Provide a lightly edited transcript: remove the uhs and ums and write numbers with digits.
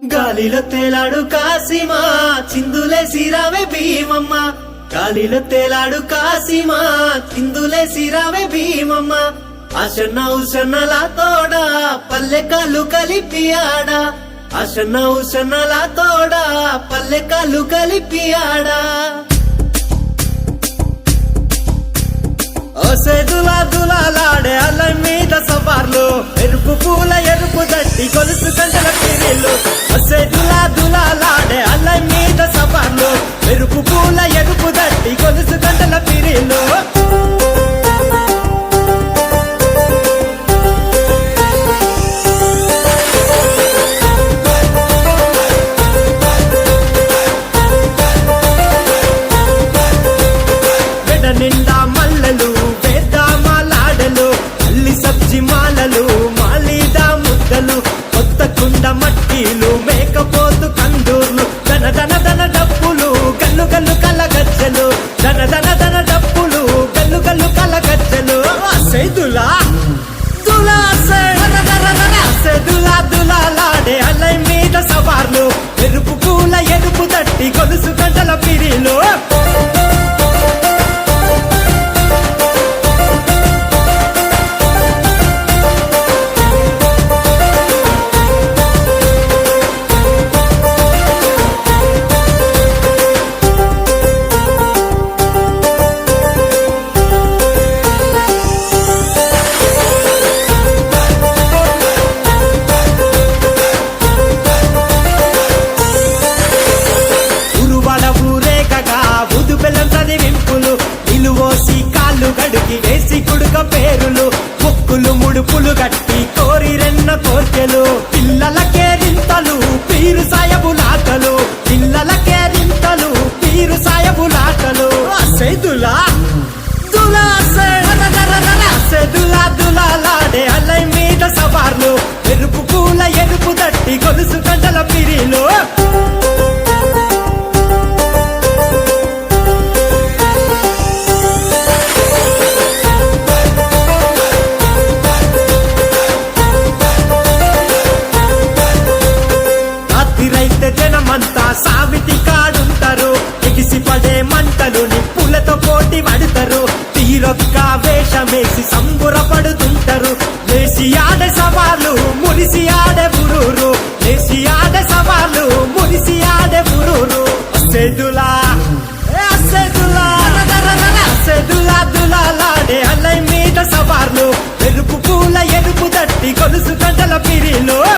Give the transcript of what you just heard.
గాలిలో తేలాడు కాసిమా చిందులేసి రావే భీమమ్మ గాలిలో తేలాడు కాసిమా చిందులేసి రావే భీమమ్మ ఆశన్న ఉషన్నలా తోడా పల్లెకాలు కలిపి ఆడా ఆశన్న ఉషన్నలా తోడా పల్లెకాలు కలిపి ఆడా దులా దులాలాడే అల్ల మీద సవార్లు ఎరుపు పూల ఎరుపు దట్టి గొలుసు గంటల పిరిలు దులా దులాలాడే అల్ల మీద సవార్లు ఎరుపు పూల ఎరుపు దట్టి గొలుసు గంటల పిరిలు నిండా మల్లెలు మాలలు మాలీదా ముద్దలు కొత్త కుండ మట్టిలు మేకపోతు కందూర్లు ధన ధన ధన డప్పులు గల్లు గల్లు కలగజ్జలు ధన ధన ధన డప్పులు గల్లు గల్లు కలగజ్జలు సేదులా దులా సేదులా దులాలాడే అల్లై మీద సవార్లు ఎరుపు పూల ఎరుపు తట్టి గొలుసు గంటల పిరిలు గడికి వేసి కుడుక పేరులు ముక్కులు ముడుపులు గట్టి కోరి రెన్న కోర్కెలు పిల్లల కేరింతలు పీరు సాయబులాటలు పిల్లల కేరింతలు పీరు సాయబులాటలు సేదులా దులా సేదులా దులాలాడే అల్లై మీద సవార్లు ఎరుపు పూల ఎరుపు దట్టి గొలుసు గంటల పిరిలు జనమంతా సావిటి కాడుంటారు ఎగిసిపడే మంటలు నిప్పులతో పోటీ పడతారు తీరొక్క వేషమేసి సంబురపడుతుంటారు లేసి ఆడే సవాళ్ళు మురిసి ఆడే బురూరు లేసి ఆడే సవాళ్ళు మురిసి ఆడే బురూరు సేదులా సేదులా దులాలాడే అల్లై మీద సవార్లు ఎరుపు పూల ఎరుపు దట్టి గొలుసు గంటల పిరి